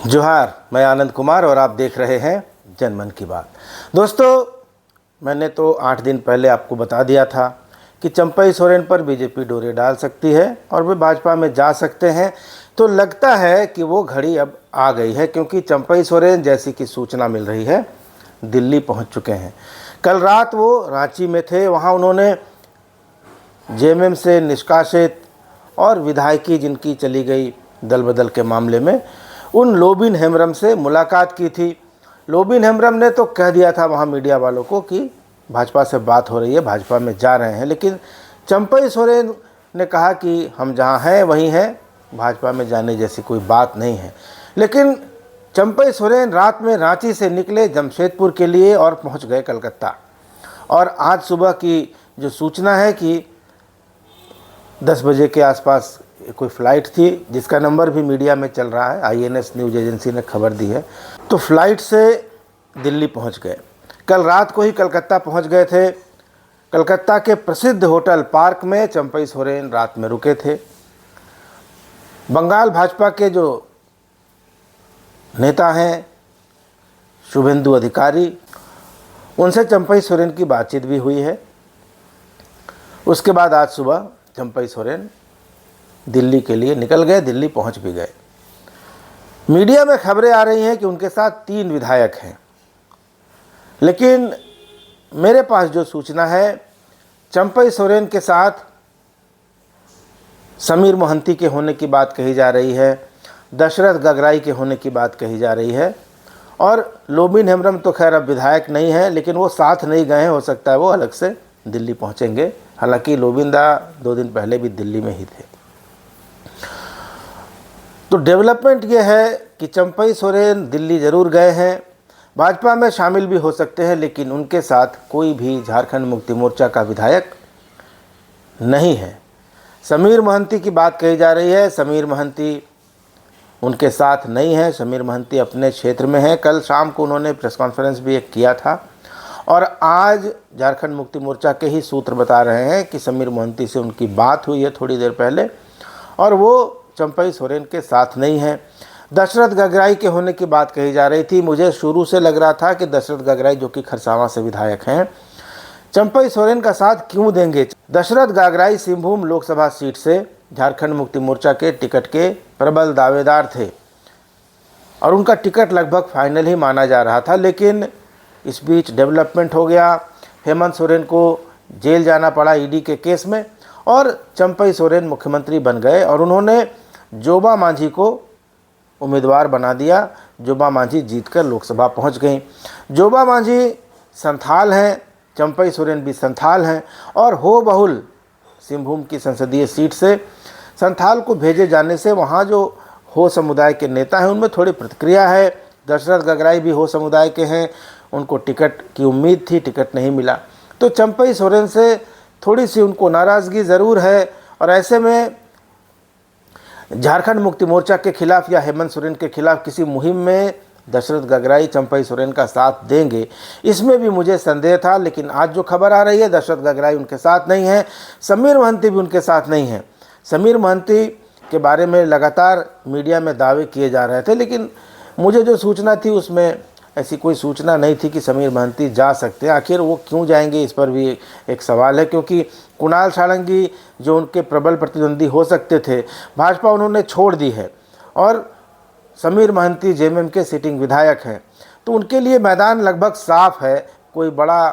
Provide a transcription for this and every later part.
जोहार, मैं आनंद कुमार और आप देख रहे हैं जनमन की बात। दोस्तों, मैंने तो 8 दिन पहले आपको बता दिया था कि चंपई सोरेन पर बीजेपी डोरे डाल सकती है और वे भाजपा में जा सकते हैं। तो लगता है कि वो घड़ी अब आ गई है, क्योंकि चंपई सोरेन जैसी कि सूचना मिल रही है दिल्ली पहुंच चुके हैं। कल रात वो रांची में थे, वहां उन्होंने जेएमएम से निष्कासित और विधायकी जिनकी चली गई दल बदल के मामले में, उन लोबिन हेम्ब्रम से मुलाकात की थी। लोबिन हेम्ब्रम ने तो कह दिया था वहाँ मीडिया वालों को कि भाजपा से बात हो रही है, भाजपा में जा रहे हैं, लेकिन चंपई सोरेन ने कहा कि हम जहाँ हैं वहीं हैं, भाजपा में जाने जैसी कोई बात नहीं है। लेकिन चंपई सोरेन रात में रांची से निकले जमशेदपुर के लिए और पहुँच गए कलकत्ता। और आज सुबह की जो सूचना है कि 10 बजे के आसपास कोई फ़्लाइट थी जिसका नंबर भी मीडिया में चल रहा है, आईएनएस न्यूज़ एजेंसी ने खबर दी है, तो फ्लाइट से दिल्ली पहुंच गए। कल रात को ही कलकत्ता पहुंच गए थे। कलकत्ता के प्रसिद्ध होटल पार्क में चंपई सोरेन रात में रुके थे। बंगाल भाजपा के जो नेता हैं शुभेंदु अधिकारी, उनसे चंपई सोरेन की बातचीत भी हुई है। उसके बाद आज सुबह चंपई सोरेन दिल्ली के लिए निकल गए, दिल्ली पहुंच भी गए। मीडिया में खबरें आ रही हैं कि उनके साथ 3 विधायक हैं, लेकिन मेरे पास जो सूचना है, चंपई सोरेन के साथ समीर मोहंती के होने की बात कही जा रही है, दशरथ गगराई के होने की बात कही जा रही है, और लोबिन हेम्ब्रम तो खैर अब विधायक नहीं है, लेकिन वो साथ नहीं गए हैं, हो सकता है वो अलग से दिल्ली पहुंचेंगे। हालांकि लोबिंदा 2 दिन पहले भी दिल्ली में ही थे। तो डेवलपमेंट ये है कि चंपई सोरेन दिल्ली ज़रूर गए हैं, भाजपा में शामिल भी हो सकते हैं, लेकिन उनके साथ कोई भी झारखंड मुक्ति मोर्चा का विधायक नहीं है। समीर मोहंती की बात कही जा रही है, समीर मोहंती उनके साथ नहीं है। समीर मोहंती अपने क्षेत्र में हैं। कल शाम को उन्होंने प्रेस कॉन्फ्रेंस भी एक किया था, और आज झारखंड मुक्ति मोर्चा के ही सूत्र बता रहे हैं कि समीर मोहंती से उनकी बात हुई है थोड़ी देर पहले, और वो चंपई सोरेन के साथ नहीं है। दशरथ गगराई के होने की बात कही जा रही थी। मुझे शुरू से लग रहा था कि दशरथ गगराई, जो कि खरसावां से विधायक हैं, चंपई सोरेन का साथ क्यों देंगे। दशरथ गगराई सिंहभूम लोकसभा सीट से झारखंड मुक्ति मोर्चा के टिकट के प्रबल दावेदार थे और उनका टिकट लगभग फाइनल ही माना जा रहा था, लेकिन इस बीच डेवलपमेंट हो गया। हेमंत सोरेन को जेल जाना पड़ा ईडी के केस में, और चंपई सोरेन मुख्यमंत्री बन गए और उन्होंने जोबा मांझी को उम्मीदवार बना दिया। जोबा मांझी जीतकर लोकसभा पहुंच गई। जोबा मांझी संथाल हैं, चंपई सोरेन भी संथाल हैं, और हो बहुल सिंहभूम की संसदीय सीट से संथाल को भेजे जाने से वहां जो हो समुदाय के नेता हैं उनमें थोड़ी प्रतिक्रिया है। दशरथ गगराई भी हो समुदाय के हैं, उनको टिकट की उम्मीद थी, टिकट नहीं मिला, तो चंपई सोरेन से थोड़ी सी उनको नाराज़गी ज़रूर है। और ऐसे में झारखंड मुक्ति मोर्चा के खिलाफ या हेमंत सोरेन के खिलाफ किसी मुहिम में दशरथ गगराई चंपई सोरेन का साथ देंगे, इसमें भी मुझे संदेह था। लेकिन आज जो खबर आ रही है, दशरथ गगराई उनके साथ नहीं है, समीर मोहंती भी उनके साथ नहीं है। समीर मोहंती के बारे में लगातार मीडिया में दावे किए जा रहे थे, लेकिन मुझे जो सूचना थी उसमें ऐसी कोई सूचना नहीं थी कि समीर मोहंती जा सकते हैं। आखिर वो क्यों जाएंगे, इस पर भी एक सवाल है, क्योंकि कुणाल सारंगी जो उनके प्रबल प्रतिद्वंदी हो सकते थे, भाजपा उन्होंने छोड़ दी है, और समीर मोहंती जेएमएम के सिटिंग विधायक हैं, तो उनके लिए मैदान लगभग साफ है, कोई बड़ा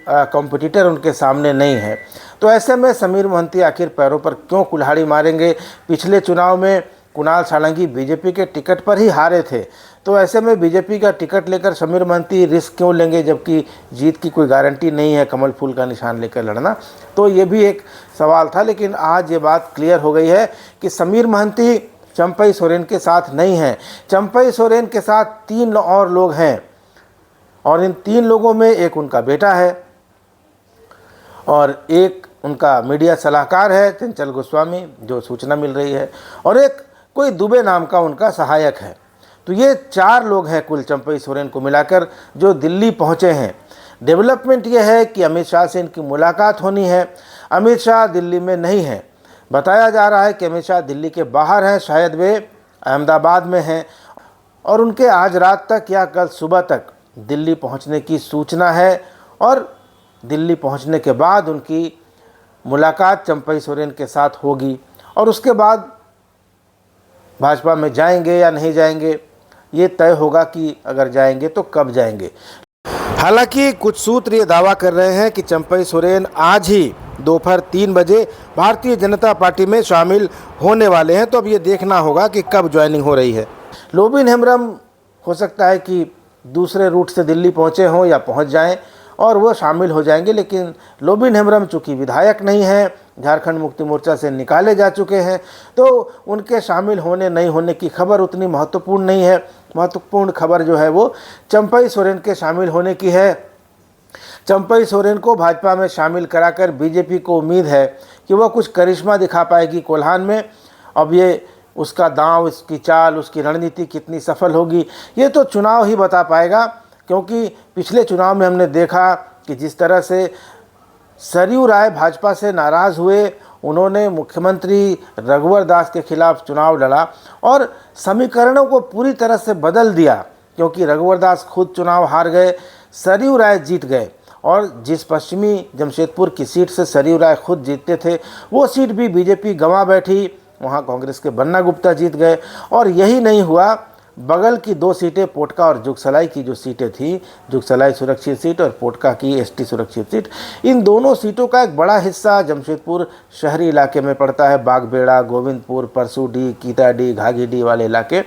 कॉम्पिटिटर उनके सामने नहीं है। तो ऐसे में समीर मोहंती आखिर पैरों पर क्यों कुल्हाड़ी मारेंगे। पिछले चुनाव में कुणाल सारंगी बीजेपी के टिकट पर ही हारे थे, तो ऐसे में बीजेपी का टिकट लेकर समीर मोहंती रिस्क क्यों लेंगे, जबकि जीत की कोई गारंटी नहीं है कमल फूल का निशान लेकर लड़ना। तो ये भी एक सवाल था, लेकिन आज ये बात क्लियर हो गई है कि समीर मोहंती चंपई सोरेन के साथ नहीं हैं। चंपई सोरेन के साथ 3 और लोग हैं, और इन 3 लोगों में एक उनका बेटा है और एक उनका मीडिया सलाहकार है चंचल गोस्वामी, जो सूचना मिल रही है, और एक कोई दुबे नाम का उनका सहायक है। तो ये 4 लोग हैं कुल चंपई सोरेन को मिलाकर जो दिल्ली पहुंचे हैं। डेवलपमेंट ये है कि अमित शाह से इनकी मुलाकात होनी है। अमित शाह दिल्ली में नहीं है, बताया जा रहा है कि अमित शाह दिल्ली के बाहर हैं, शायद वे अहमदाबाद में हैं, और उनके आज रात तक या कल सुबह तक दिल्ली पहुंचने की सूचना है और दिल्ली पहुंचने के बाद उनकी मुलाकात चंपई सोरेन के साथ होगी और उसके बाद भाजपा में जाएंगे या नहीं जाएंगे ये तय होगा कि अगर जाएंगे तो कब जाएंगे। हालांकि कुछ सूत्र ये दावा कर रहे हैं कि चंपई सोरेन आज ही दोपहर 3 बजे भारतीय जनता पार्टी में शामिल होने वाले हैं। तो अब ये देखना होगा कि कब ज्वाइनिंग हो रही है। लोबिन हेम्ब्रम हो सकता है कि दूसरे रूट से दिल्ली पहुंचे हों या पहुंच जाएं और वो शामिल हो जाएंगे, लेकिन लोबिन हेम्ब्रम चूँकि विधायक नहीं हैं, झारखंड मुक्ति मोर्चा से निकाले जा चुके हैं, तो उनके शामिल होने नहीं होने की खबर उतनी महत्वपूर्ण नहीं है। महत्वपूर्ण खबर जो है वो चंपई सोरेन के शामिल होने की है। चंपई सोरेन को भाजपा में शामिल कराकर बीजेपी को उम्मीद है कि वह कुछ करिश्मा दिखा पाएगी कोल्हान में। अब ये उसका दांव, उसकी चाल, उसकी रणनीति कितनी सफल होगी ये तो चुनाव ही बता पाएगा, क्योंकि पिछले चुनाव में हमने देखा कि जिस तरह से सरयू राय भाजपा से नाराज़ हुए, उन्होंने मुख्यमंत्री रघुवर दास के खिलाफ चुनाव लड़ा और समीकरणों को पूरी तरह से बदल दिया, क्योंकि रघुवर दास खुद चुनाव हार गए, सरयू राय जीत गए और जिस पश्चिमी जमशेदपुर की सीट से सरयू राय खुद जीतते थे वो सीट भी बीजेपी गंवा बैठी, वहाँ कांग्रेस के बन्ना गुप्ता जीत गए। और यही नहीं हुआ, बगल की 2 सीटें पोटका और जुगसलाई की जो सीटें थी, जुगसलाई सुरक्षित सीट और पोटका की एसटी सुरक्षित सीट, इन दोनों सीटों का एक बड़ा हिस्सा जमशेदपुर शहरी इलाके में पड़ता है, बागबेड़ा, गोविंदपुर, परसूडी, कीताडी, घाघीडी वाले इलाके।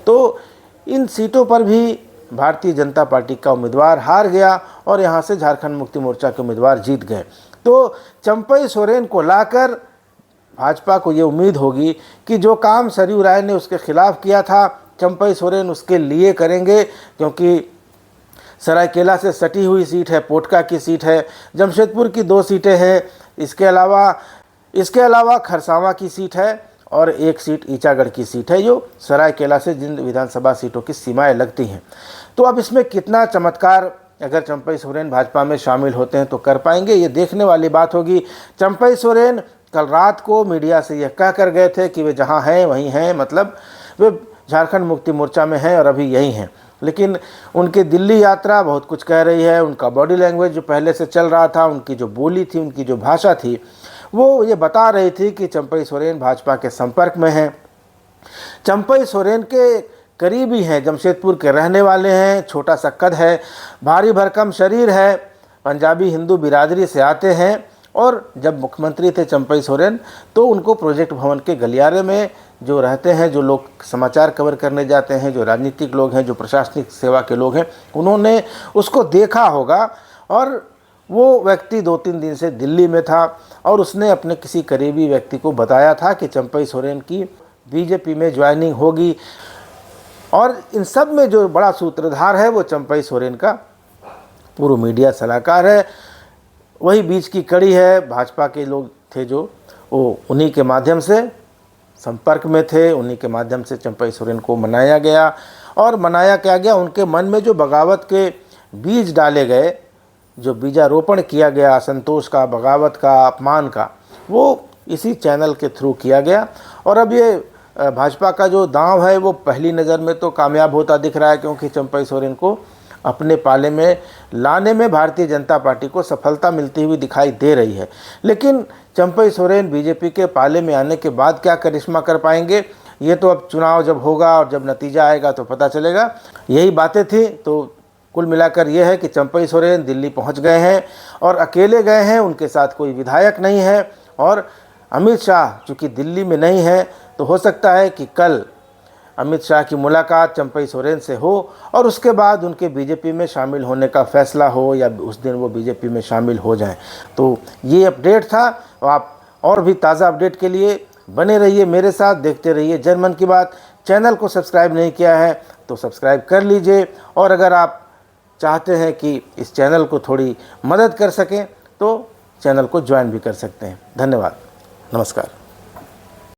तो इन सीटों पर भी भारतीय जनता पार्टी का उम्मीदवार हार गया और यहाँ से झारखंड मुक्ति मोर्चा के उम्मीदवार जीत गए। तो चंपई सोरेन को लाकर भाजपा को ये उम्मीद होगी कि जो काम सरयू राय ने उसके खिलाफ किया था चंपई सोरेन उसके लिए करेंगे, क्योंकि सरायकेला से सटी हुई सीट है, पोटका की सीट है, जमशेदपुर की 2 सीटें हैं, इसके अलावा खरसावां की सीट है और 1 सीट ईचागढ़ की सीट है जो सरायकेला से जिन विधानसभा सीटों की सीमाएं लगती हैं। तो अब इसमें कितना चमत्कार अगर चंपई सोरेन भाजपा में शामिल होते हैं तो कर पाएंगे, ये देखने वाली बात होगी। चंपई सोरेन कल रात को मीडिया से यह कह कर गए थे कि वे जहाँ हैं वहीं हैं, मतलब वे झारखंड मुक्ति मोर्चा में हैं और अभी यहीं हैं। लेकिन उनकी दिल्ली यात्रा बहुत कुछ कह रही है। उनका बॉडी लैंग्वेज जो पहले से चल रहा था, उनकी जो बोली थी, उनकी जो भाषा थी, वो ये बता रही थी कि चंपई सोरेन भाजपा के संपर्क में हैं। चंपई सोरेन के करीबी हैं, जमशेदपुर के रहने वाले हैं, छोटा सा कद है, भारी भरकम शरीर है, पंजाबी हिंदू बिरादरी से आते हैं और जब मुख्यमंत्री थे चंपई सोरेन तो उनको प्रोजेक्ट भवन के गलियारे में जो रहते हैं, जो लोग समाचार कवर करने जाते हैं, जो राजनीतिक लोग हैं, जो प्रशासनिक सेवा के लोग हैं, उन्होंने उसको देखा होगा और वो व्यक्ति 2-3 दिन से दिल्ली में था और उसने अपने किसी करीबी व्यक्ति को बताया था कि चंपई सोरेन की बीजेपी में ज्वाइनिंग होगी। और इन सब में जो बड़ा सूत्रधार है वो चंपई सोरेन का पूर्व मीडिया सलाहकार है, वही बीच की कड़ी है। भाजपा के लोग थे जो वो उन्हीं के माध्यम से संपर्क में थे, उन्हीं के माध्यम से चंपई सोरेन को मनाया गया। और मनाया क्या गया, उनके मन में जो बगावत के बीज डाले गए, जो बीजारोपण किया गया असंतोष का, बगावत का, अपमान का, वो इसी चैनल के थ्रू किया गया। और अब ये भाजपा का जो दांव है वो पहली नज़र में तो कामयाब होता दिख रहा है, क्योंकि चंपई सोरेन को अपने पाले में लाने में भारतीय जनता पार्टी को सफलता मिलती हुई दिखाई दे रही है। लेकिन चंपई सोरेन बीजेपी के पाले में आने के बाद क्या करिश्मा कर पाएंगे, ये तो अब चुनाव जब होगा और जब नतीजा आएगा तो पता चलेगा। यही बातें थी। तो कुल मिलाकर ये है कि चंपई सोरेन दिल्ली पहुंच गए हैं और अकेले गए हैं, उनके साथ कोई विधायक नहीं है। और अमित शाह चूँकि दिल्ली में नहीं है तो हो सकता है कि कल अमित शाह की मुलाकात चंपई सोरेन से हो और उसके बाद उनके बीजेपी में शामिल होने का फैसला हो या उस दिन वो बीजेपी में शामिल हो जाएं। तो ये अपडेट था। आप और भी ताज़ा अपडेट के लिए बने रहिए मेरे साथ, देखते रहिए जनमन की बात। चैनल को सब्सक्राइब नहीं किया है तो सब्सक्राइब कर लीजिए और अगर आप चाहते हैं कि इस चैनल को थोड़ी मदद कर सकें तो चैनल को ज्वाइन भी कर सकते हैं। धन्यवाद, नमस्कार।